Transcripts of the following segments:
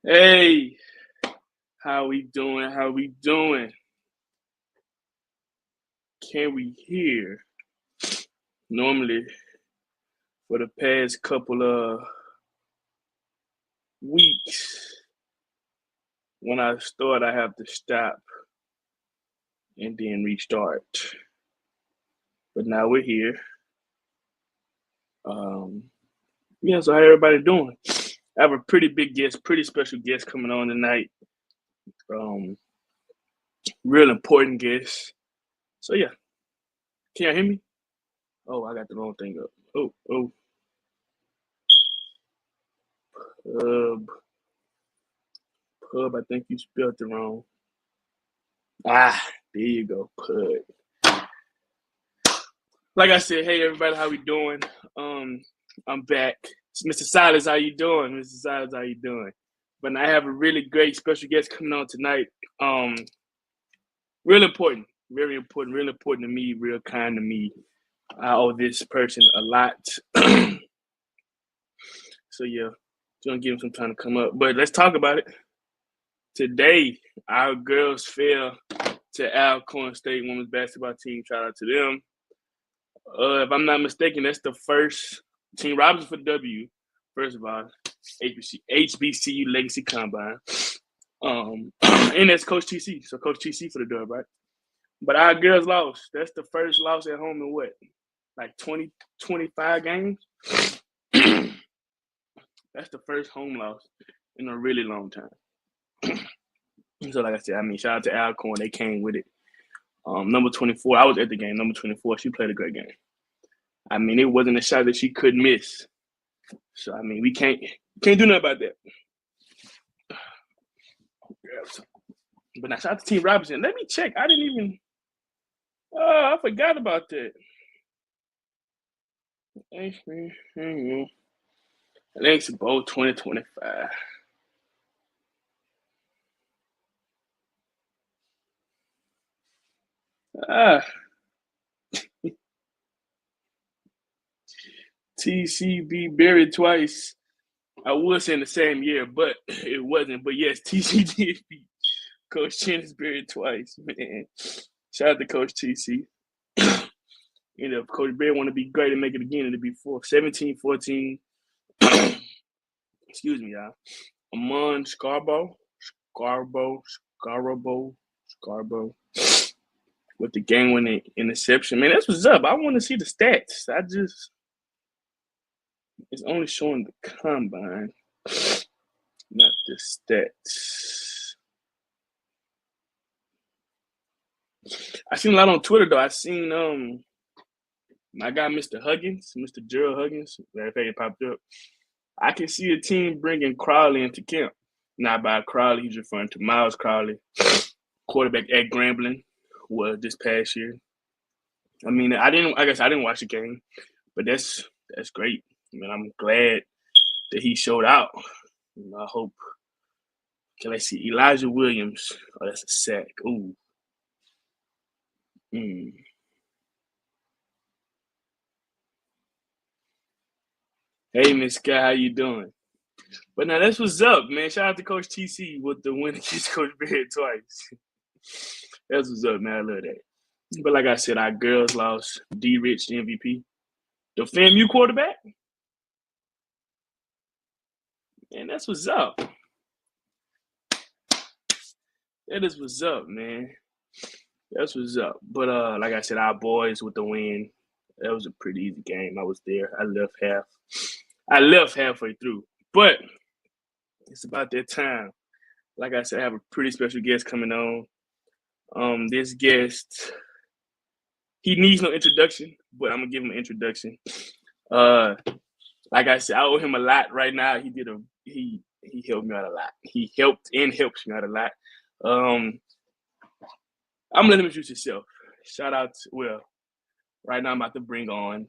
Hey, how we doing? How we doing? Can we hear? Normally, for the past couple of weeks, when I start, I have to stop and then restart. But now we're here. Um, yeah, so how everybody doing? I have a pretty big guest, pretty special guest coming on tonight. Um, Real important guest. So yeah, can you hear me? Oh, I got the wrong thing up. Oh, pub, pub. I think you spelled it wrong. Ah, there you go, pub. Like I said, hey everybody, how we doing? Um, I'm back. It's Mr. Silas, how you doing? Mr. Silas, how you doing? But I have a really great special guest coming on tonight. Um, Real important, very important, real important to me, real kind to me. I owe this person a lot. So yeah, just gonna give him some time to come up. But let's talk about it. Today, our girls fell to Alcorn State women's basketball team. Shout out to them. If I'm not mistaken, that's the first Team Robinson for W. First of all, HBCU Legacy Combine. And that's Coach TC. So Coach TC for the dub, right? But our girls lost. That's the first loss at home in what? Like 20, 25 games? That's the first home loss in a really long time. So like I said, shout out to Alcorn. They came with it. Number 24, I was at the game. Number 24, she played a great game. It wasn't a shot that she couldn't miss. So we can't do nothing about that. But now shout out to Team Robinson. Let me check. I didn't even. I forgot about that. Thanks, Bowl 2025. TCB buried twice. I would say in the same year, but it wasn't. But yes, TC did beat Coach Buried twice, man. Shout out to Coach TC. If Coach Bear want to be great and make it again, it'll be 17-14. Excuse me, y'all. Amon Scarborough with the game winning interception. Man, that's what's up. I want to see the stats. It's only showing the combine, not the stats. I seen a lot on Twitter though. I seen my guy Mr. Huggins, Mr. Gerald Huggins. That it popped up. I can see a team bringing Crowley into camp. Not by Crowley, he's referring to Miles Crowley, quarterback at Grambling, was this past year. I didn't watch the game, but that's great. I'm glad that he showed out. I hope. Okay, let's see. Elijah Williams. Oh, that's a sack. Ooh. Hey, Miss Guy, how you doing? But now that's what's up, man. Shout out to Coach TC with the win against Coach Beard twice. That's what's up, man. I love that. But like I said, our girls lost. D. Rich, the MVP. The FAMU quarterback. Man, that's what's up. That is what's up, man. That's what's up. But like I said, our boys with the win. That was a pretty easy game. I was there. I left halfway through. But it's about that time. Like I said, I have a pretty special guest coming on. This guest, he needs no introduction, but I'm gonna give him an introduction. Like I said, I owe him a lot right now. He helped me out a lot. He helped and helps me out a lot. I'm gonna let him introduce himself. Shout out right now I'm about to bring on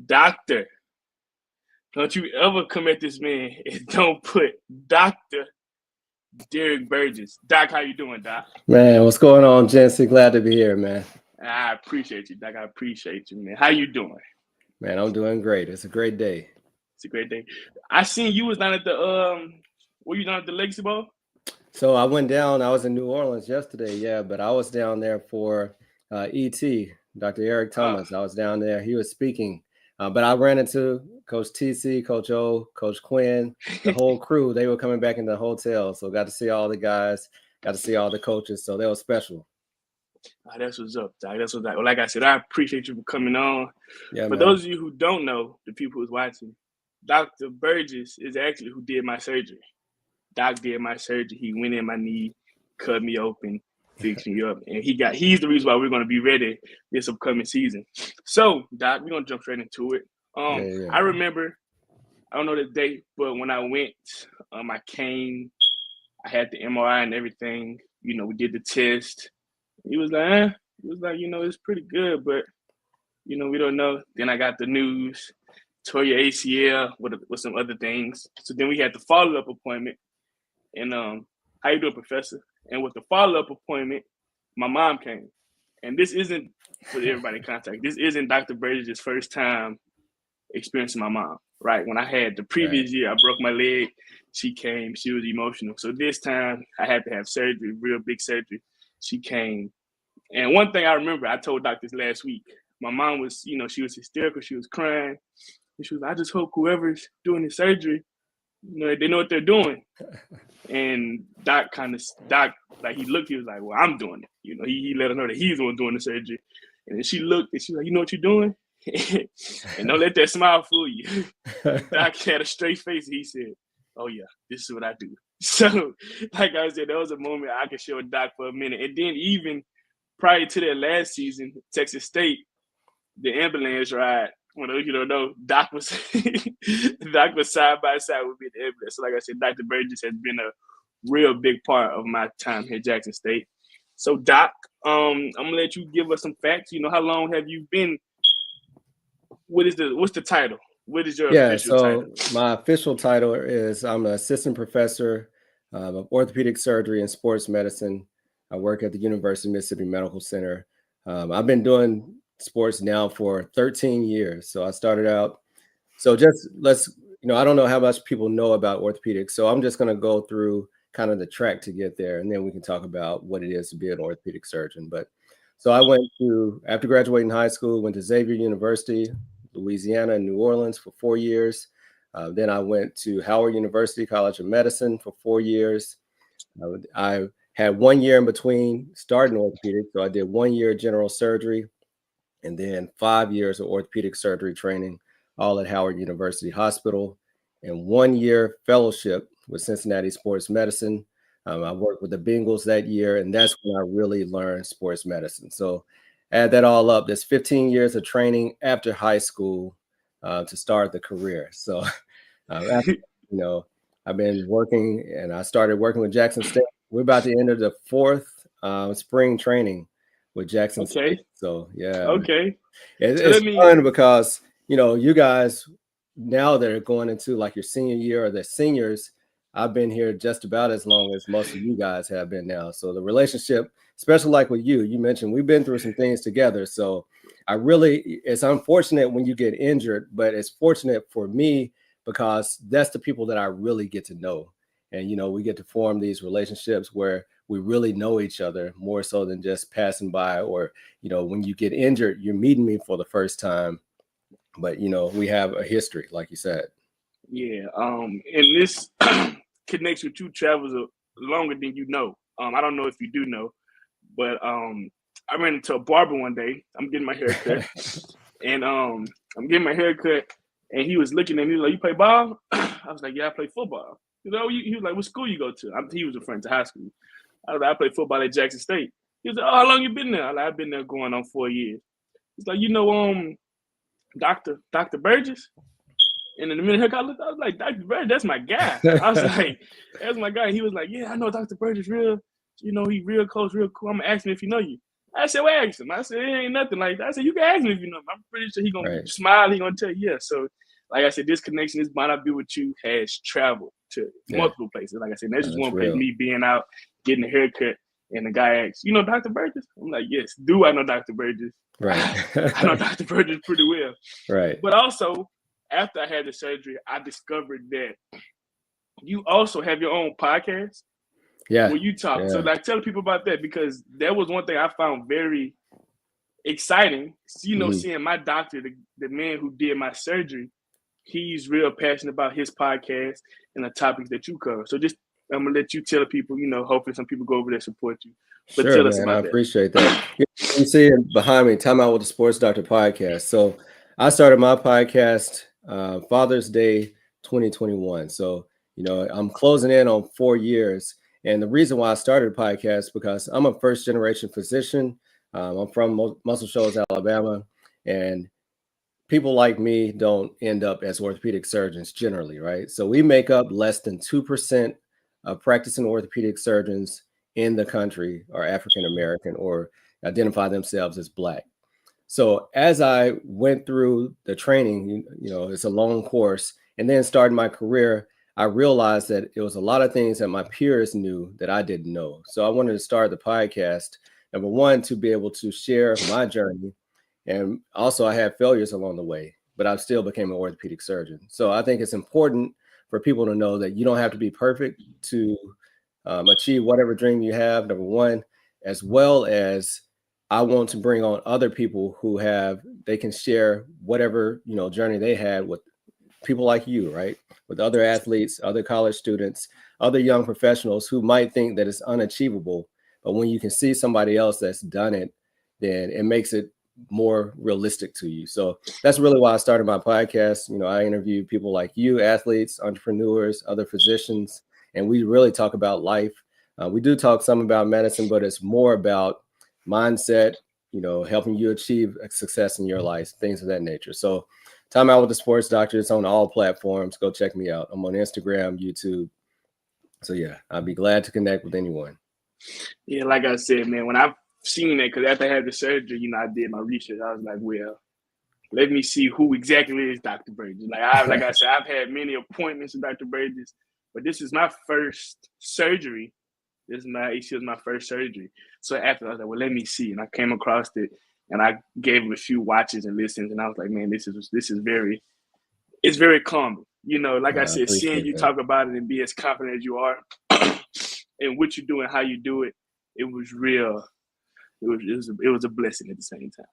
Doctor. Don't you ever come at this man and don't put Dr. Derek Burgess. Doc, how you doing, Doc? Man, what's going on, Jensen? Glad to be here, man. I appreciate you, Doc. I appreciate you, man. How you doing? Man, I'm doing great. It's a great day. It's a great day. I seen you was down at the Were you down at the Legacy Bowl? So I went down. I was in New Orleans yesterday, yeah, but I was down there for ET, Dr. Eric Thomas. I was down there. He was speaking, but I ran into Coach TC, Coach O, Coach Quinn, the whole crew. They were coming back in the hotel, so got to see all the guys, got to see all the coaches. So they were special. That's what's up, Doc. That's what's up. Well, like I said, I appreciate you for coming on. Yeah, for those of you who don't know, the people who's watching, Dr. Burgess is actually who did my surgery. Doc did my surgery. He went in my knee, cut me open, fixed me up, and he's the reason why we're going to be ready this upcoming season. So, Doc, we're going to jump straight into it. I remember, I don't know the date, but when I went, I came, I had the MRI and everything. You know, we did the test. He was like, it's pretty good, but, we don't know. Then I got the news, tore your ACL with some other things. So then we had the follow-up appointment. And how you doing, Professor? And with the follow-up appointment, my mom came. And this isn't, for everybody in contact, this isn't Dr. Burgess' first time experiencing my mom, right? When I had the previous year, I broke my leg. She came. She was emotional. So this time, I had to have surgery, real big surgery. She came. And one thing I remember, I told doctors last week, my mom was, she was hysterical. She was crying. And she was like, I just hope whoever's doing the surgery, they know what they're doing. And Doc, like he looked, he was like, well, I'm doing it. He let her know that he's the one doing the surgery. And then she looked and she was like, you know what you're doing? And don't let that smile fool you. Doc had a straight face and he said, oh yeah, this is what I do. So, like I said, that was a moment I could show Doc for a minute. And then even prior to that last season, Texas State, the ambulance ride, for those you don't know, Doc was side by side with me in the ambulance. So like I said, Dr. Burgess has been a real big part of my time here at Jackson State. So Doc, I'm gonna let you give us some facts. How long have you been? What's the title? What is your official title? My official title is I'm an assistant professor of orthopedic surgery and sports medicine. I work at the University of Mississippi Medical Center. I've been doing sports now for 13 years. So I started out. So just I don't know how much people know about orthopedics. So I'm just going to go through kind of the track to get there. And then we can talk about what it is to be an orthopedic surgeon. But so I went after graduating high school, went to Xavier University, Louisiana, in New Orleans for 4 years. Then I went to Howard University College of Medicine for 4 years. I had 1 year in between starting orthopedics. So I did 1 year general surgery, and then 5 years of orthopedic surgery training, all at Howard University Hospital, and 1 year fellowship with Cincinnati Sports Medicine. I worked with the Bengals that year, and that's when I really learned sports medicine. So add that all up, there's 15 years of training after high school to start the career. So after, I've been working, and I started working with Jackson State. We're about to enter the 4th spring training with Jackson State. So yeah. Okay. It's fun because, you guys now that are going into like your senior year or the seniors, I've been here just about as long as most of you guys have been now. So the relationship, especially like with you mentioned, we've been through some things together. So it's unfortunate when you get injured, but it's fortunate for me because that's the people that I really get to know. And, we get to form these relationships where we really know each other more so than just passing by, or, when you get injured, you're meeting me for the first time. But, we have a history, like you said. Yeah. And this connection with you travels longer than you know. I don't know if you do know, but I ran into a barber one day. I'm getting my hair cut. And I'm getting my hair cut. And he was looking at me like, you play ball? I was like, yeah, I play football. He was like, what school you go to? He was a friend to high school. I was like, I play football at Jackson State. He was like, oh, how long you been there? I've been there going on 4 years. He's like, Dr. Burgess? And in the minute I looked, I was like, Dr. Burgess, that's my guy. I was like, that's my guy. He was like, yeah, I know Dr. Burgess real, he real close, real cool. I'm going to ask him if you know you. I said, well, ask him. I said, it ain't nothing like that. I said, you can ask him if you know him. I'm pretty sure he going to smile. He going to tell you, yeah. So, like I said, this connection, this bond I built with you has traveled to multiple places. Like I said, that's just one place, me being out, getting a haircut, and the guy asks, you know Dr. Burgess? I'm like, yes. Do I know Dr. Burgess? Right. I know Dr. Burgess pretty well. Right. But also, after I had the surgery, I discovered that you also have your own podcast Yeah. where you talk. Yeah. So like tell people about that, because that was one thing I found very exciting. You know, seeing my doctor, the man who did my surgery, he's real passionate about his podcast and the topics that you cover. So just I'm gonna let you tell people, you know, hopefully some people go over there support you. But Sure, tell us man. about I that. appreciate that. You see it behind me, Time Out with the Sports Doctor podcast. So I started my podcast Father's Day 2021. So, you know, I'm closing in on 4 years. And the reason why I started a podcast, because I'm a first generation physician. I'm from Muscle Shoals, Alabama. And people like me don't end up as orthopedic surgeons generally, right? So we make up less than 2% of practicing orthopedic surgeons in the country are African American or identify themselves as Black. So as I went through the training, you know, it's a long course, and then started my career, I realized that it was a lot of things that my peers knew that I didn't know. So I wanted to start the podcast, number one, to be able to share my journey. And also I had failures along the way, but I still became an orthopedic surgeon. So I think it's important for people to know that you don't have to be perfect to achieve whatever dream you have, number one, as well as I want to bring on other people who they can share whatever, you know, journey they had with people like you, right? With other athletes, other college students, other young professionals who might think that it's unachievable. But when you can see somebody else that's done it, then it makes it more realistic to you. So that's really why I started my podcast. You know, I interview people like you, athletes, entrepreneurs, other physicians, and we really talk about life. We do talk some about medicine, but it's more about mindset, you know, helping you achieve success in your life, things of that nature. So Time Out with the Sports Doctor, it's on all platforms. Go check me out. I'm on Instagram, YouTube. So yeah, I'd be glad to connect with anyone. Yeah, like I said, man, when I've seen that, because after I had the surgery, you know, I did my research. I was like, well, let me see who exactly is Dr. Burgess. Like I said, I've had many appointments with Dr. Burgess, but this is my first surgery. This is my first surgery. So after I was like, well, let me see. And I came across it and I gave him a few watches and listens. And I was like, man, this is very calming. You know, like I said, seeing you talk about it and be as confident as you are and what you do and how you do it, it was real. It was a blessing at the same time.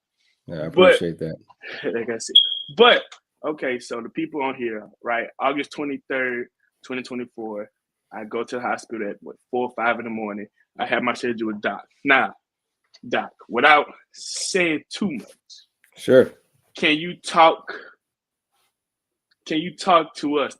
Yeah, I appreciate that. Like I said. But okay, so the people on here, right? August 23rd, 2024. I go to the hospital at 4 or 5 in the morning. I have my surgery with Doc. Now, Doc, without saying too much, sure. Can you talk to us,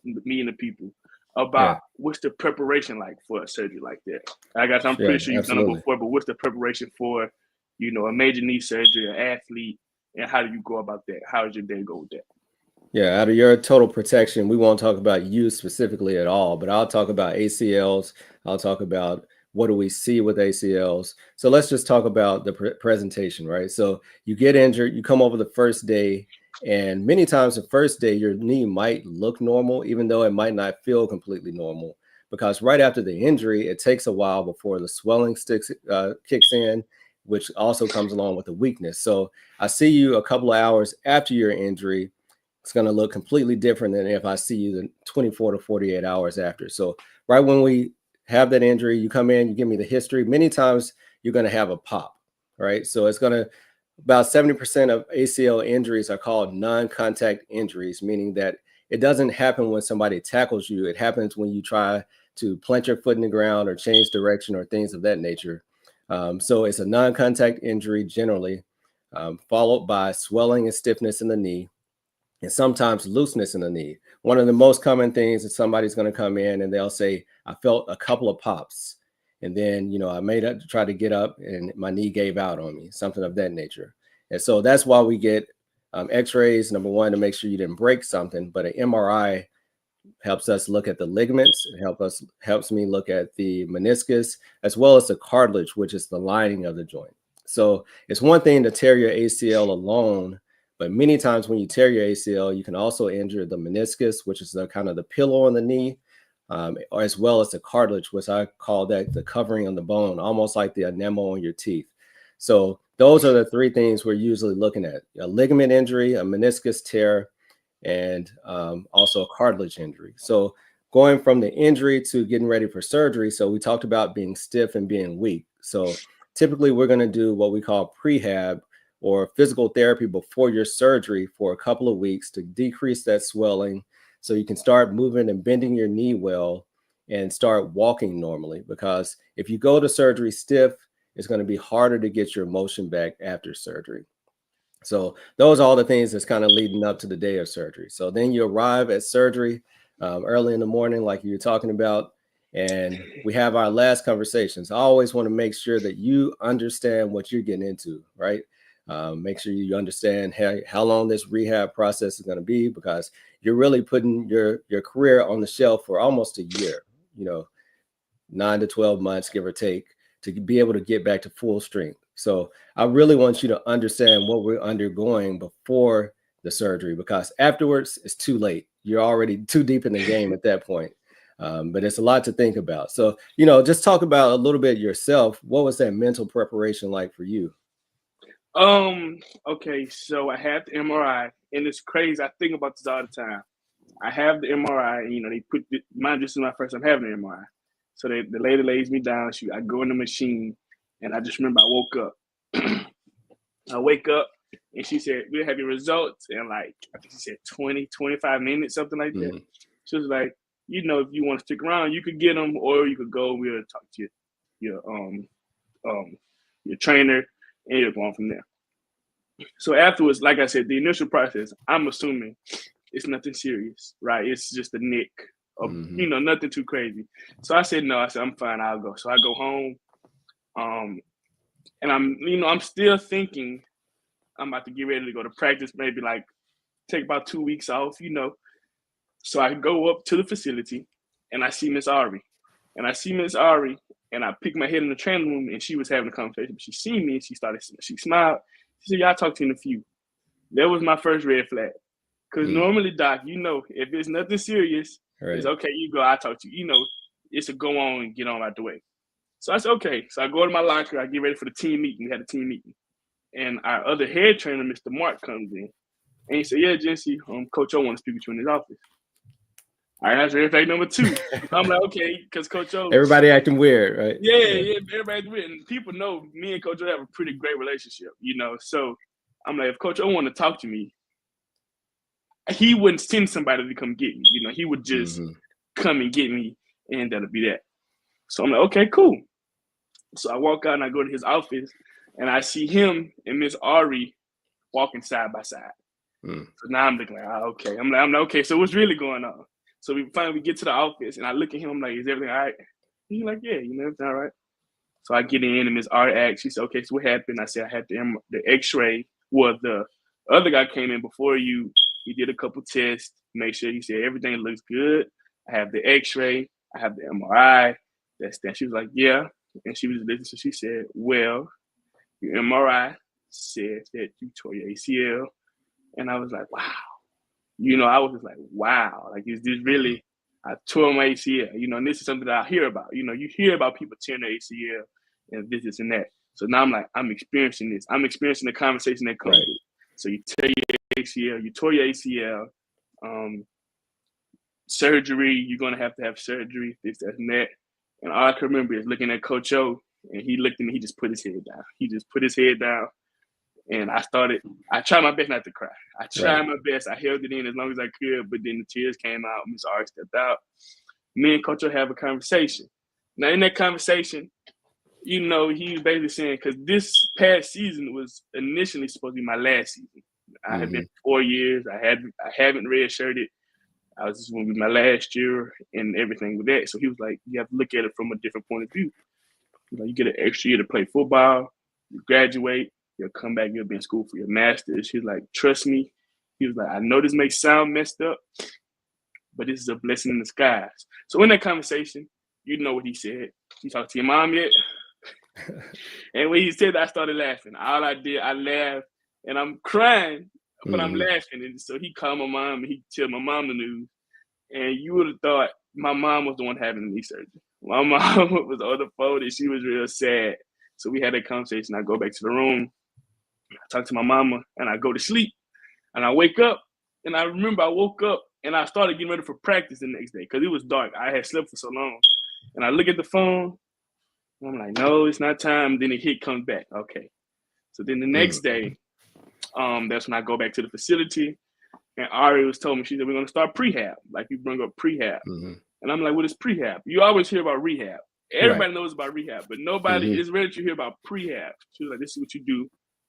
me and the people, about what's the preparation like for a surgery like that? I'm pretty sure you've done it before, but what's the preparation for, you know, a major knee surgery, an athlete, and how do you go about that? How does your day go with that? Yeah, out of your total protection, we won't talk about you specifically at all, but I'll talk about ACLs. I'll talk about what do we see with ACLs. So let's just talk about the presentation, right? So you get injured, you come over the first day, and many times the first day, your knee might look normal, even though it might not feel completely normal, because right after the injury, it takes a while before the swelling kicks in, which also comes along with the weakness. So I see you a couple of hours after your injury. It's going to look completely different than if I see you the 24 to 48 hours after. So right when we have that injury, you come in, you give me the history. Many times you're going to have a pop, right? So it's going to, about 70% of ACL injuries are called non-contact injuries, meaning that it doesn't happen when somebody tackles you. It happens when you try to plant your foot in the ground or change direction or things of that nature. So it's a non-contact injury generally, followed by swelling and stiffness in the knee, and sometimes looseness in the knee. One of the most common things is somebody's going to come in and they'll say, I felt a couple of pops. And then, you know, I made up to try to get up and my knee gave out on me, something of that nature. And so that's why we get x-rays, number one, to make sure you didn't break something, but an MRI helps us look at the ligaments. It helps me look at the meniscus, as well as the cartilage, which is the lining of the joint. So it's one thing to tear your ACL alone, but many times when you tear your ACL, you can also injure the meniscus, which is the kind of the pillow on the knee, or as well as the cartilage, which I call that the covering on the bone, almost like the enamel on your teeth. So those are the three things we're usually looking at: a ligament injury, a meniscus tear, and also a cartilage injury. So going from the injury to getting ready for surgery. So we talked about being stiff and being weak. So typically we're going to do what we call prehab or physical therapy before your surgery for a couple of weeks to decrease that swelling so you can start moving and bending your knee well and start walking normally. Because if you go to surgery stiff, it's going to be harder to get your motion back after surgery. So those are all the things that's kind of leading up to the day of surgery. So then you arrive at surgery early in the morning, like you were talking about, and we have our last conversations. I always want to make sure that you understand what you're getting into, right? Make sure you understand how long this rehab process is going to be, because you're really putting your career on the shelf for almost a year, 9 to 12 months, give or take, to be able to get back to full strength. So I really want you to understand what we're undergoing before the surgery, because afterwards it's too late. You're already too deep in the game at that point. But it's a lot to think about. So, just talk about a little bit yourself. What was that mental preparation like for you? Okay, so I have the MRI, and it's crazy. I think about this all the time. I have the MRI, and they put mine. This is my first time having an MRI. So the lady lays me down. I go in the machine, and I just remember I woke up. I wake up, and she said, "We'll have your results in I think she said 20, 25 minutes, something like that." She was like, if you want to stick around, you could get them, or you could go. We'll talk to your trainer, and you're going from there. So afterwards, like I said, the initial process, I'm assuming it's nothing serious, right? It's just a nick, or, nothing too crazy. So I said, no, I'm fine, I'll go. So I go home, and I'm still thinking I'm about to get ready to go to practice, maybe take about 2 weeks off, So I go up to the facility, and I see Miss Ari. And I pick my head in the training room, and she was having a conversation. She seen me, and she smiled. She said, "Yeah, I'll talk to you in a few." That was my first red flag. Because normally, Doc, if it's nothing serious, right, it's okay, you go, I'll talk to you. It's a go on and get on out the way. So I said, okay. So I go to my locker, I get ready for the team meeting. We had a team meeting. And our other head trainer, Mr. Mark, comes in. And he said, "Yeah, Jency, Coach O wants to speak with you in his office." All right, that's red flag number 2. I'm like, okay, because Coach O. Everybody acting weird, right? Yeah, everybody's weird. And people know me and Coach O have a pretty great relationship, So I'm like, if Coach O want to talk to me, he wouldn't send somebody to come get me. He would just come and get me, and that'll be that. So I'm like, okay, cool. So I walk out and I go to his office, and I see him and Miss Ari walking side by side. So now I'm looking like, okay. I'm like, okay, so what's really going on? So we finally get to the office, and I look at him, I'm like, is everything all right? He's like, yeah, everything all right. So I get in, and Miss Ari asks, she said, okay, so what happened? I said, I had the x-ray. Well, the other guy came in before you. He did a couple tests, make sure. He said, everything looks good. I have the x-ray. I have the MRI. That's that. She was like, yeah. And she was listening. So she said, well, your MRI said that you tore your ACL. And I was like, wow. I was just like, wow. Like, is this really, I tore my ACL, and this is something that I hear about. You hear about people tearing their ACL and this and that. So now I'm like, I'm experiencing this. I'm experiencing the conversation that comes with it. So you tear your ACL, you tore your ACL, surgery, you're going to have surgery, this, that, and that. And all I can remember is looking at Coach O, and he looked at me, he just put his head down. He just put his head down. And I tried my best not to cry. I tried my best. I held it in as long as I could, but then the tears came out. Miss Ari stepped out. Me and Coach O have a conversation. Now, in that conversation, he was basically saying, because this past season was initially supposed to be my last season. I had been 4 years. I haven't redshirted. I was just going to be my last year and everything with that. So he was like, you have to look at it from a different point of view. You get an extra year to play football. You graduate. You'll come back, you'll be in school for your master's. He was like, trust me. He was like, I know this may sound messed up, but this is a blessing in disguise. So in that conversation, you know what he said. You talked to your mom yet? And when he said that, I started laughing. All I did, I laughed, and I'm crying, but I'm laughing. And so he called my mom, and he told my mom the news. And you would have thought my mom was the one having the knee surgery. My mom was on the phone, and she was real sad. So we had that conversation. I go back to the room. I talk to my mama, and I go to sleep, and I wake up, and I remember I woke up, and I started getting ready for practice the next day because it was dark. I had slept for so long. And I look at the phone, and I'm like, no, it's not time. Then the hit comes back. Okay. So then the next day, that's when I go back to the facility. And Ari was telling me, she said, we're going to start prehab. Like, you bring up prehab. And I'm like, what is prehab? You always hear about rehab. Everybody knows about rehab, but nobody is ready to hear about prehab. She was like, this is what you do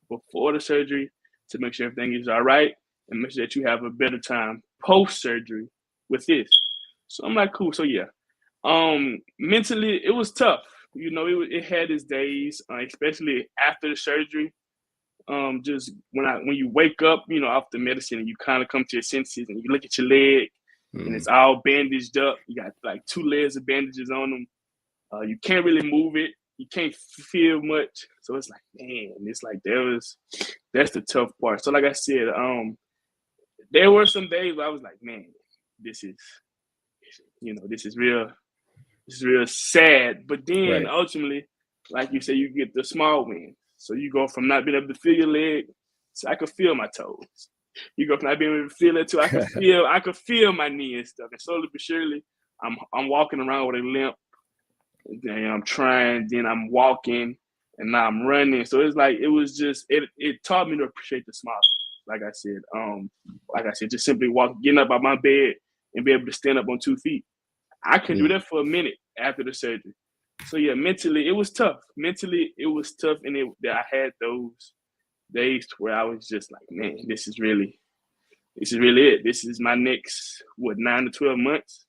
before the surgery to make sure everything is all right and make sure that you have a better time post-surgery with this. So I'm like, cool. So yeah, mentally it was tough. You know, it had its days, especially after the surgery. Just when you wake up, you know, after medicine and you kind of come to your senses and you look at your leg and it's all bandaged up. You got like 2 layers of bandages on them. You can't really move it. You can't feel much. So it's like, man, it's like that's the tough part. So like I said, there were some days where I was like, man, this is real sad. But then ultimately, like you say, you get the small win. So you go from not being able to feel your leg to I could feel my toes. You go from not being able to feel it to I could feel my knee and stuff. And slowly but surely, I'm walking around with a limp. Then I'm trying, then I'm walking, and now I'm running. So it's like it was just it taught me to appreciate the small things. Like I said, just simply getting up out my bed and be able to stand up on 2 feet. I could do that for a minute after the surgery. So yeah, mentally it was tough. Mentally it was tough, and I had those days where I was just like, man, this is really it. This is my next 9 to 12 months.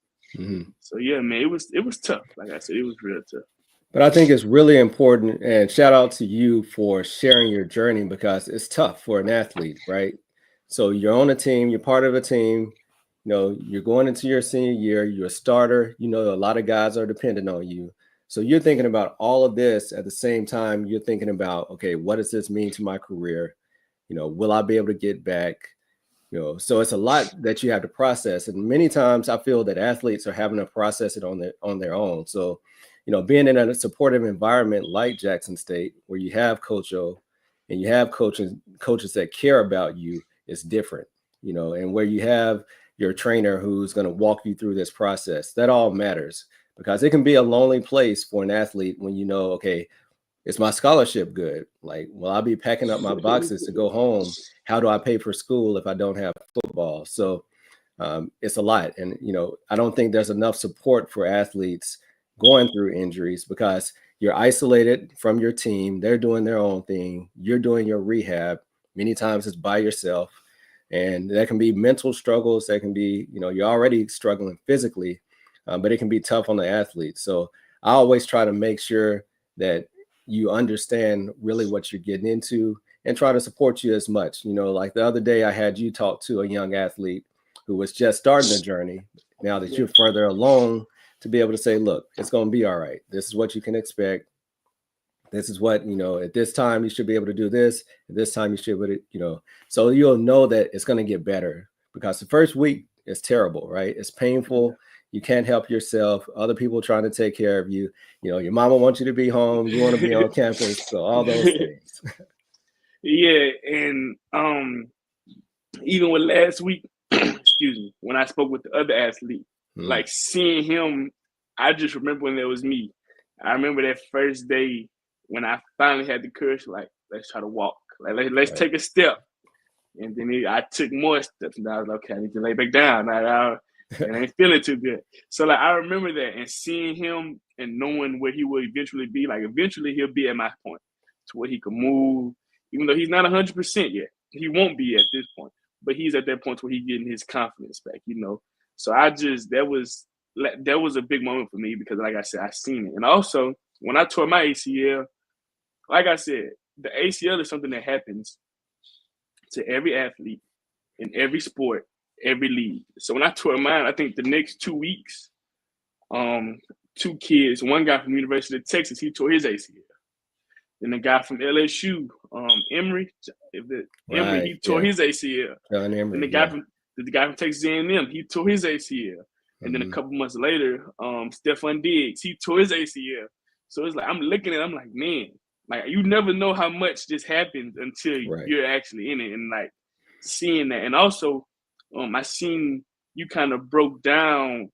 So yeah, man, it was tough. Like I said, it was real tough. But I think it's really important, and shout out to you for sharing your journey because it's tough for an athlete, right? So you're on a team, you're part of a team, you know, you're going into your senior year, you're a starter, you know, a lot of guys are dependent on you. So you're thinking about all of this at the same time. You're thinking about, okay, what does this mean to my career? You know, will I be able to get back? You know, so it's a lot that you have to process. And many times I feel that athletes are having to process it on their own. So, you know, being in a supportive environment like Jackson State, where you have Coach O and you have coaches that care about you, is different, you know, and where you have your trainer who's going to walk you through this process, that all matters, because it can be a lonely place for an athlete when you know, okay, is my scholarship good? Like, will I be packing up my boxes to go home? How do I pay for school if I don't have football? So it's a lot. And, you know, I don't think there's enough support for athletes going through injuries because you're isolated from your team. They're doing their own thing. You're doing your rehab. Many times it's by yourself. And there can be mental struggles. There can be, you know, you're already struggling physically, but it can be tough on the athlete. So I always try to make sure that you understand really what you're getting into and try to support you as much. You know, like the other day I had you talk to a young athlete who was just starting the journey. Now that you're further along, to be able to say, look, it's going to be all right. This is what you can expect. This is what, you know, at this time you should be able to do this. At this time you should be able to, you know, so you'll know that it's going to get better, because the first week is terrible, right? It's painful. You can't help yourself. Other people trying to take care of you. You know, your mama wants you to be home. You want to be on campus. So all those things. Yeah. And even with last week, excuse me, when I spoke with the other athlete, like seeing him, I just remember when there was me. I remember that first day when I finally had the courage, like, let's try to walk. Like, let's take a step. And then I took more steps, and I was like, okay, I need to lay back down. I ain't feeling too good. So like I remember that, and seeing him and knowing where he will eventually be. Like eventually he'll be at my point to where he can move, even though he's not 100% yet. He won't be at this point, but he's at that point where he's getting his confidence back, you know. So that was a big moment for me, because like I said, I seen it. And also when I tore my ACL, like I said, the ACL is something that happens to every athlete in every sport, every league. So when I tore mine, I think the next 2 weeks, 2 kids, one guy from the University of Texas, he tore his ACL. Then the guy from LSU, Emory, he tore his ACL. And the guy from Texas A&M, he tore his ACL. And then a couple months later, Stephon Diggs, he tore his ACL. So it's like, I'm looking at it, I'm like, man, like you never know how much this happens until you're actually in it, and like seeing that. And also, I seen, you kind of broke down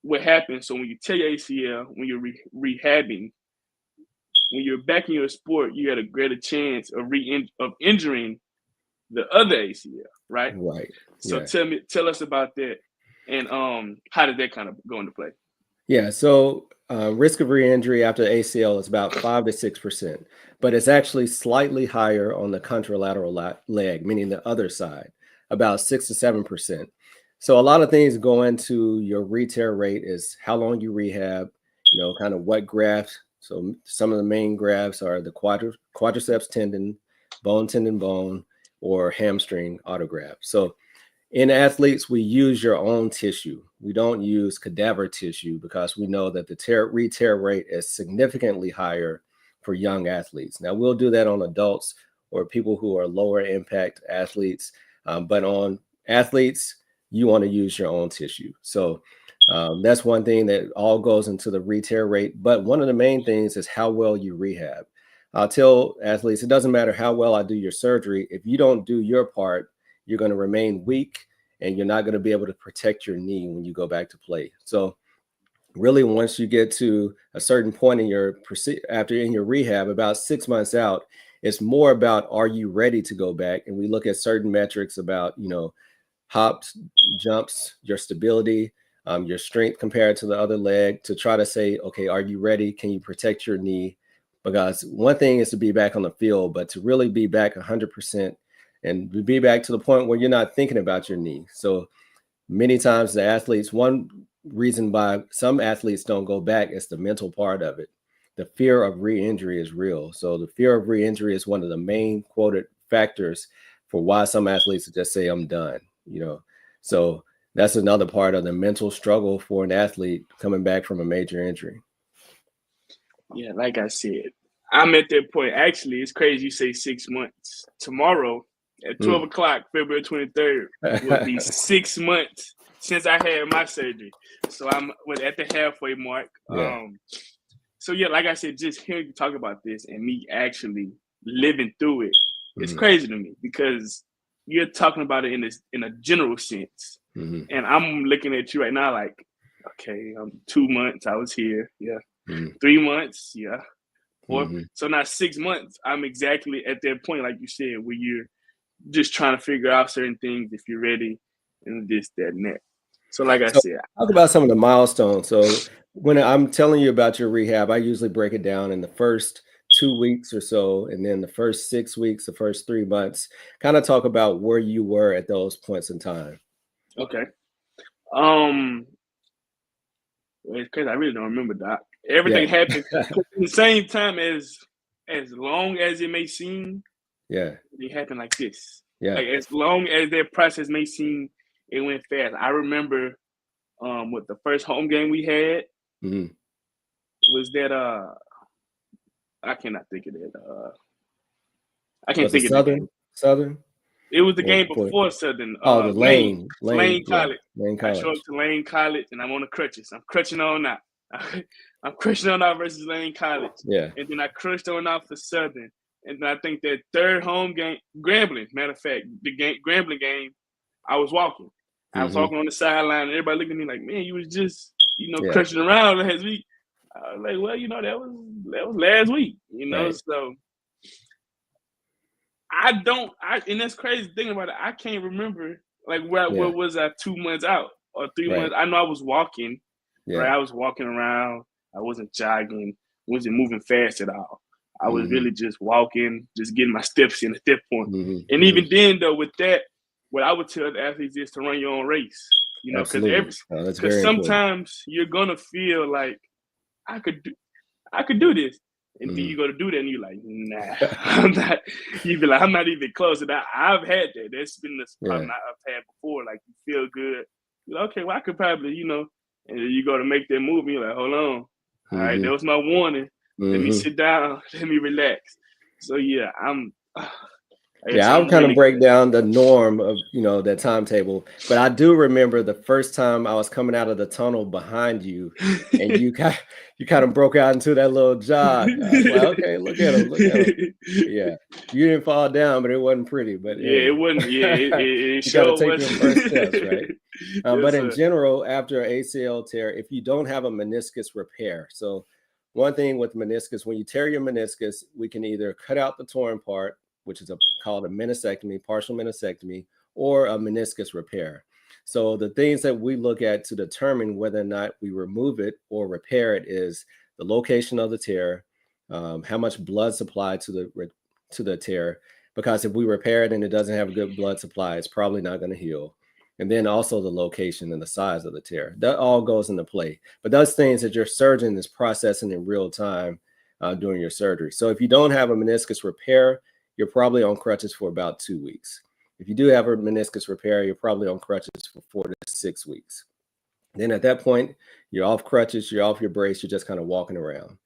what happened. So when you tear your ACL, when you're rehabbing, when you're back in your sport, you had a greater chance of injuring the other ACL, right? Right. So Yeah. tell us about that, and how did that kind of go into play? Yeah. So risk of re-injury after ACL is about 5 to 6%, but it's actually slightly higher on the contralateral leg, meaning the other side, about 6 to 7%. So a lot of things go into your re-tear rate is how long you rehab, kind of what grafts. So some of the main grafts are the quadriceps tendon, bone, or hamstring autograft. So in athletes, we use your own tissue. We don't use cadaver tissue because we know that the re-tear rate is significantly higher for young athletes. Now, we'll do that on adults or people who are lower impact athletes, but on athletes, you want to use your own tissue. So that's one thing that all goes into the re-tear rate. But one of the main things is how well you rehab. I'll tell athletes, it doesn't matter how well I do your surgery. If you don't do your part, you're going to remain weak and you're not going to be able to protect your knee when you go back to play. So really, once you get to a certain point in your rehab, about 6 months out, it's more about, are you ready to go back? And we look at certain metrics about, hops, jumps, your stability, your strength compared to the other leg, to try to say, okay, are you ready? Can you protect your knee? Because one thing is to be back on the field, but to really be back 100% and be back to the point where you're not thinking about your knee. So many times the athletes, one reason why some athletes don't go back is the mental part of it. The fear of re-injury is real. So the fear of re-injury is one of the main quoted factors for why some athletes just say, I'm done, So that's another part of the mental struggle for an athlete coming back from a major injury. Yeah, like I said, I'm at that point. Actually, it's crazy you say 6 months. Tomorrow at 12 o'clock, February 23rd, will be 6 months since I had my surgery. So I'm at the halfway mark. Yeah. So yeah, like I said, just hearing you talk about this and me actually living through it, it's crazy to me because you're talking about it in a general sense. And I'm looking at you right now like, okay, 2 months I was here. Yeah. 3 months, yeah. So now 6 months, I'm exactly at that point, like you said, where you're just trying to figure out certain things if you're ready and this, that, and that. So like I said, talk about some of the milestones. So when I'm telling you about your rehab, I usually break it down in the first 2 weeks or so, and then the first 6 weeks, the first 3 months, kind of talk about where you were at those points in time. Okay. It's crazy. I really don't remember, Doc. Everything happened at the same time. As long as it may seem, it happened like this. Like as long as that process may seem, it went fast. I remember what the first home game we had was that I cannot think of that. I can't think of the Southern. It was the game before Southern. The Lane College. Lane College. I show up to Lane College and I'm on the crutches. I'm crutching on out. I'm crutching on out versus Lane College. Yeah. And then I crushed on out for Southern. And then I think that third home game, Grambling, matter of fact, Grambling game, I was walking. I was walking on the sideline and everybody looking at me like, man, you was just, crushing around last week. I was like, well, that was last week, so and that's crazy thing about it. I can't remember like where was I 2 months out or 3 months. I know I was walking, right? I was walking around. I wasn't jogging, wasn't moving fast at all. I was really just walking, just getting my steps in at that point. And even then, though, with that, what I would tell the athletes is to run your own race. Because sometimes you're gonna feel like I could do this. And then you go to do that and you're like, nah, I'm not. You be like, I'm not even close to that. I've had that. That's been the problem I've had before. Like, you feel good. You're like, okay, well, I could probably, and then you go to make that move and you're like, hold on. All right, that was my warning. Let me sit down. Let me relax. So, yeah, Yeah, I'll kind of break down the norm of, that timetable. But I do remember the first time I was coming out of the tunnel behind you, and you kind of broke out into that little jog. I was like, okay, look at him. Yeah, you didn't fall down, but it wasn't pretty. But yeah, hey, it wasn't. Yeah, it you got to take was. your first steps, right? Yes, But sir. in general, after an ACL tear, if you don't have a meniscus repair, so one thing with meniscus, when you tear your meniscus, we can either cut out the torn part, which is called a meniscectomy, partial meniscectomy, or a meniscus repair. So the things that we look at to determine whether or not we remove it or repair it is the location of the tear, how much blood supply to the tear, because if we repair it and it doesn't have a good blood supply, it's probably not going to heal. And then also the location and the size of the tear. That all goes into play. But those things that your surgeon is processing in real time during your surgery. So if you don't have a meniscus repair, you're probably on crutches for about 2 weeks. If you do have a meniscus repair, you're probably on crutches for 4 to 6 weeks. Then at that point, you're off crutches, you're off your brace, you're just kind of walking around,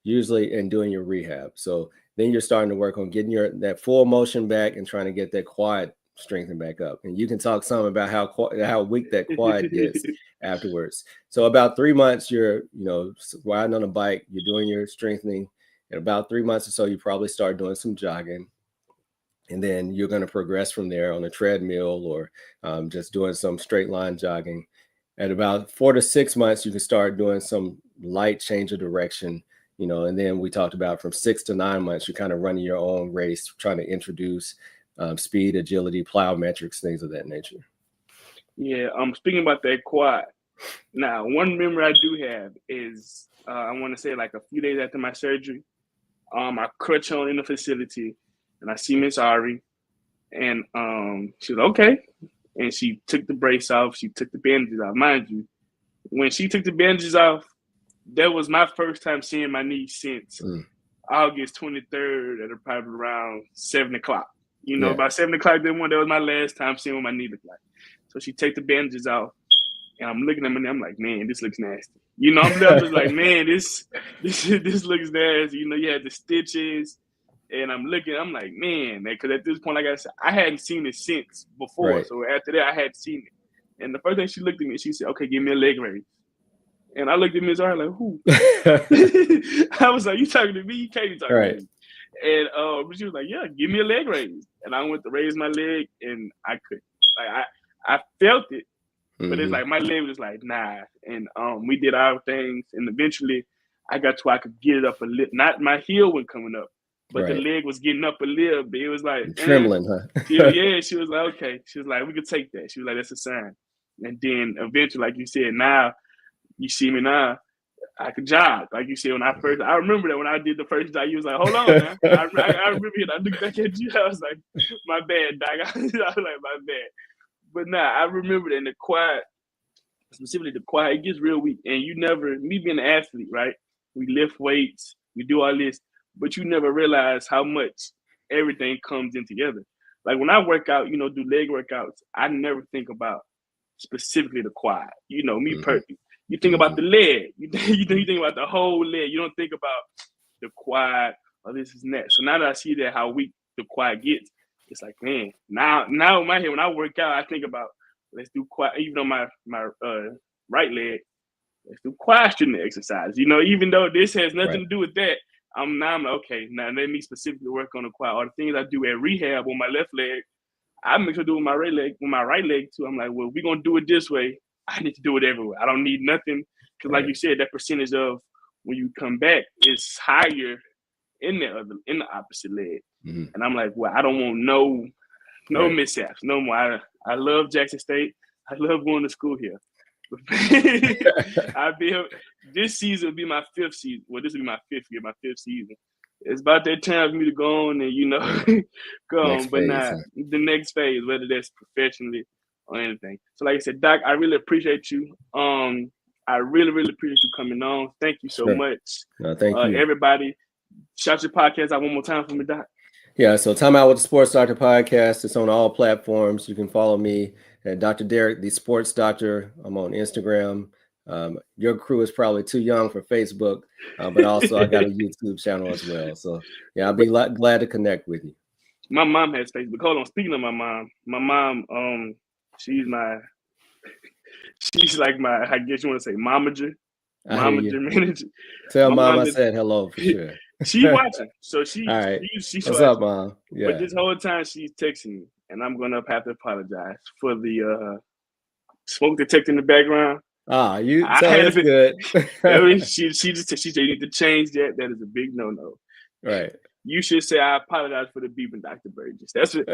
usually, and doing your rehab. So then you're starting to work on getting that full motion back and trying to get that quad strengthen back up. And you can talk some about how weak that quad gets afterwards. So about 3 months, you're riding on a bike, you're doing your strengthening. In about 3 months or so, you probably start doing some jogging. And then you're going to progress from there on a treadmill or just doing some straight line jogging. At about 4 to 6 months, you can start doing some light change of direction. And then we talked about from 6 to 9 months, you're kind of running your own race, trying to introduce speed, agility, plyometrics, things of that nature. Yeah, speaking about that quad. Now, one memory I do have is I want to say like a few days after my surgery, I crutch on in the facility, and I see Miss Ari, and she was okay, and she took the brace off, she took the bandages off. Mind you, when she took the bandages off, that was my first time seeing my knee since August 23rd at probably around 7 o'clock. About 7 o'clock that was my last time seeing what my knee looked like. So she take the bandages off, and I'm looking at my knee. I'm like, man, this looks nasty. I'm just like, man, this looks nasty. You had the stitches, and I'm like, man, because at this point, like I said, I hadn't seen it since before. Right. So after that, I had seen it. And the first thing she looked at me, she said, okay, give me a leg raise. And I looked at Ms. R like, who? I was like, you talking to me? You can't be talking to me. And she was like, yeah, give me a leg raise. And I went to raise my leg, and I couldn't. Like I felt it, but it's like my leg was like, nah. And we did our things, and eventually I got to where I could get it up a little. Not my heel wasn't coming up, but the leg was getting up a little bit. It was like trembling, huh? She was like, okay. She was like, we could take that. She was like, that's a sign. And then eventually, like you said, now you see me now, I could jog. Like you said, I remember that when I did the first jog, you was like, hold on now. I remember it. I looked back at you. I was like, my bad, Doc. I was like, my bad. But I remember that in the quad, specifically the quad, it gets real weak. And me being an athlete, right? We lift weights, we do all this, but you never realize how much everything comes in together. Like when I work out, do leg workouts, I never think about specifically the quad. Me perfect. You think about the leg. You think about the whole leg. You don't think about the quad or this and that. So now that I see that how weak the quad gets, it's like, man, now in my head, when I work out, I think about, let's do quad, even on my right leg, let's do quad strengthening exercise. Even though this has nothing to do with that, I'm like, okay, now let me specifically work on the quad. Or the things I do at rehab on my left leg, I make sure to do with my right leg too. I'm like, well, if we're gonna do it this way, I need to do it everywhere. I don't need nothing, because like you said, that percentage of when you come back is higher in the opposite leg. And I'm like, well, I don't want no mishaps, no more. I love Jackson State. I love going to school here. This season will be my 5th season. Well, this will be my 5th year, my 5th season. It's about that time for me to go on and go on. But the next phase, whether that's professionally or anything. So like I said, Doc, I really appreciate you. I really, really appreciate you coming on. Thank you so much. No, thank you. Everybody, shout your podcast out one more time for me, Doc. Yeah, so Time Out with the Sports Doctor podcast. It's on all platforms. You can follow me at Dr. Derek, the Sports Doctor. I'm on Instagram. Your crew is probably too young for Facebook, but also I got a YouTube channel as well. So yeah, I'll be glad to connect with you. My mom has Facebook. Hold on. Speaking of my mom, she's like my, I guess you want to say momager manager. Tell My mom I is, said hello for sure. she watching, so she All right. she's What's watching. up, Mom? Yeah. But this whole time she's texting me, and I'm gonna have to apologize for the smoke detector in the background. You tell it's good. She said you need to change that. That is a big no. Right. You should say I apologize for the beeping, Dr. Burgess. That's what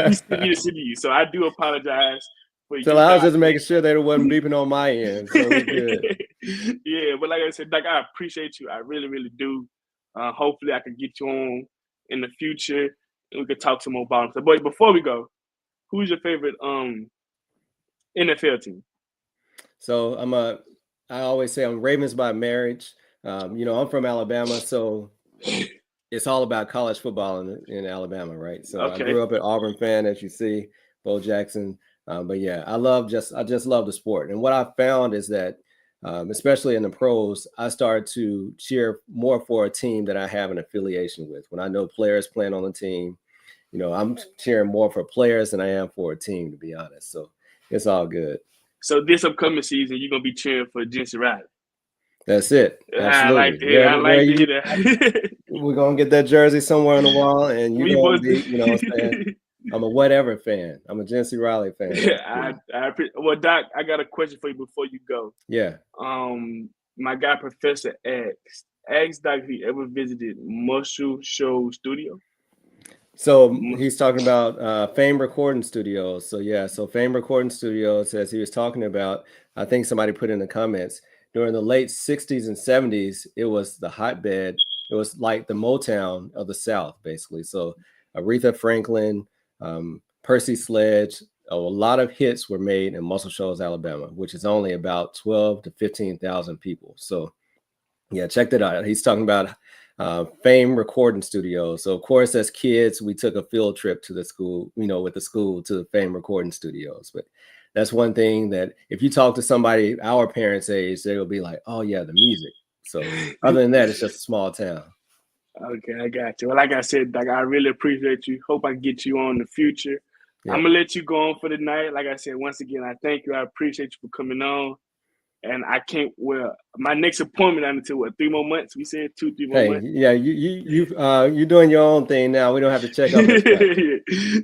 he sent me to send to you. So I do apologize for you. So I was just making sure that it wasn't beeping on my end. So we're good. Yeah, but like I said, Doc, I appreciate you. I really, really do. Hopefully I can get you on in the future and we could talk some more about it. But before we go, who's your favorite NFL team? So I always say I'm Ravens by marriage. I'm from Alabama, so it's all about college football in Alabama, right? So okay. I grew up an Auburn fan, as you see, Bo Jackson. But yeah, I just love the sport. And what I found is that, especially in the pros, I started to cheer more for a team that I have an affiliation with. When I know players playing on the team, I'm cheering more for players than I am for a team, to be honest. So it's all good. So this upcoming season, you're gonna be cheering for Jency Riley. That's it. Absolutely. I like to hear that. We're gonna get that jersey somewhere on the wall, and you're gonna be, what I'm saying? I'm a whatever fan. I'm a Jency Riley fan. Yeah, I appreciate. Well, Doc, I got a question for you before you go. Yeah. My guy Professor asked Doc if he ever visited Muscle Show Studio. So he's talking about Fame Recording Studios. So yeah, Fame Recording Studios, as he was talking about, I think somebody put in the comments, during the late 60s and 70s, it was the hotbed. It was like the Motown of the South, basically. So Aretha Franklin, Percy Sledge, a lot of hits were made in Muscle Shoals, Alabama, which is only about 12 to 15,000 people. So yeah, check that out. He's talking about Fame Recording Studios. So of course, as kids, we took a field trip to the school, with the school to the Fame Recording Studios. But that's one thing that if you talk to somebody our parents' age, they will be like, oh yeah, the music. So other than that, it's just a small town. Okay, I got you. Well, like I said, Doc, I really appreciate you. Hope I can get you on in the future. Yeah. I'm gonna let you go on for the night. Like I said, once again, I thank you. I appreciate you for coming on. And I can't. Well, my next appointment until 3 more months. We said 2-3 more months. Yeah, you're doing your own thing now. We don't have to check up.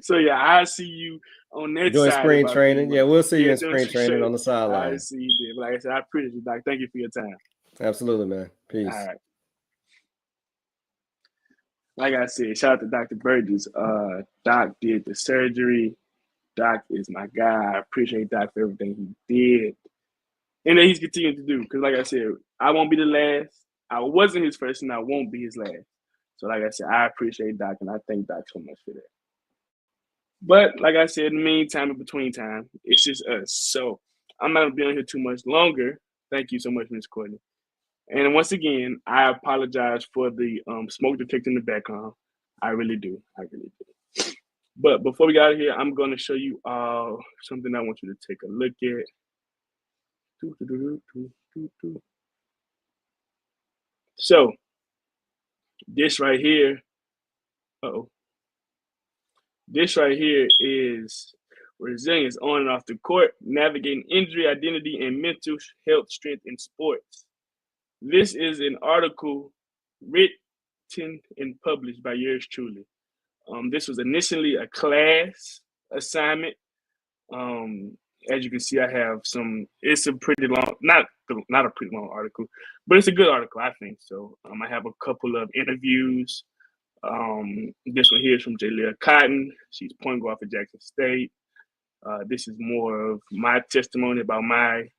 So yeah, I'll see you on that doing side. Spring training. Yeah, we'll see you in spring training on the sideline. I see you there. But like I said, I appreciate you, Doc. Thank you for your time. Absolutely, man. Peace. All right. Like I said, shout out to Dr. Burgess. Doc did the surgery. Doc is my guy. I appreciate Doc for everything he did. And that he's continuing to do. Because like I said, I won't be the last. I wasn't his first and I won't be his last. So like I said, I appreciate Doc and I thank Doc so much for that. But like I said, in the meantime, in between time, it's just us. So I'm not going to be on here too much longer. Thank you so much, Ms. Courtney. And once again, I apologize for the smoke detector in the background. I really do. But before we get out of here, I'm going to show you something I want you to take a look at. So, this right here, this right here is resilience on and off the court, navigating injury, identity, and mental health strength in sports. This is an article written and published by yours truly. This was initially a class assignment. As you can see, I have it's a pretty long, not a pretty long article, but it's a good article, I think. So I have a couple of interviews. This one here is from Jalea Cotton. She's point guard for Jackson State. This is more of my testimony about my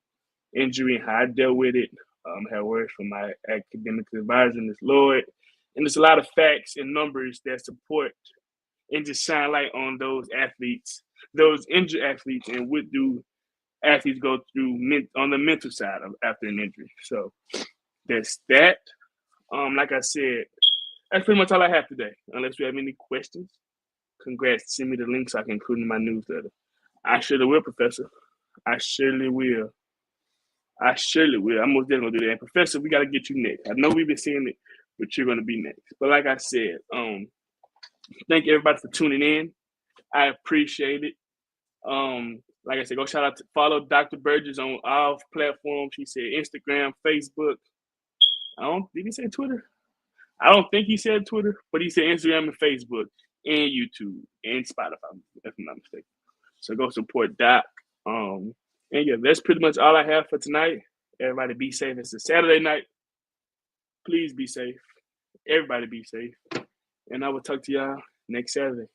injury and how I dealt with it. I have words from my academic advisor, Ms. Lloyd. And there's a lot of facts and numbers that support and just shine light on those athletes, those injured athletes, and what do athletes go through on the mental side after an injury. So that's that. Like I said, that's pretty much all I have today. Unless you have any questions, congrats. Send me the links so I can include in my newsletter. I surely will, Professor. I surely will. I'm most definitely going to do that. And Professor, we got to get you next. I know we've been seeing it, but you're going to be next. But like I said, Thank everybody for tuning in. I appreciate it. Like I said, go shout out to follow Dr. Burgess on all platforms. He said Instagram, Facebook. Did he say Twitter? I don't think he said Twitter, but he said Instagram and Facebook and YouTube and Spotify, if I'm not mistaken. So go support Doc. And yeah, that's pretty much all I have for tonight. Everybody be safe. It's a Saturday night. Please be safe. Everybody be safe. And I will talk to y'all next Saturday.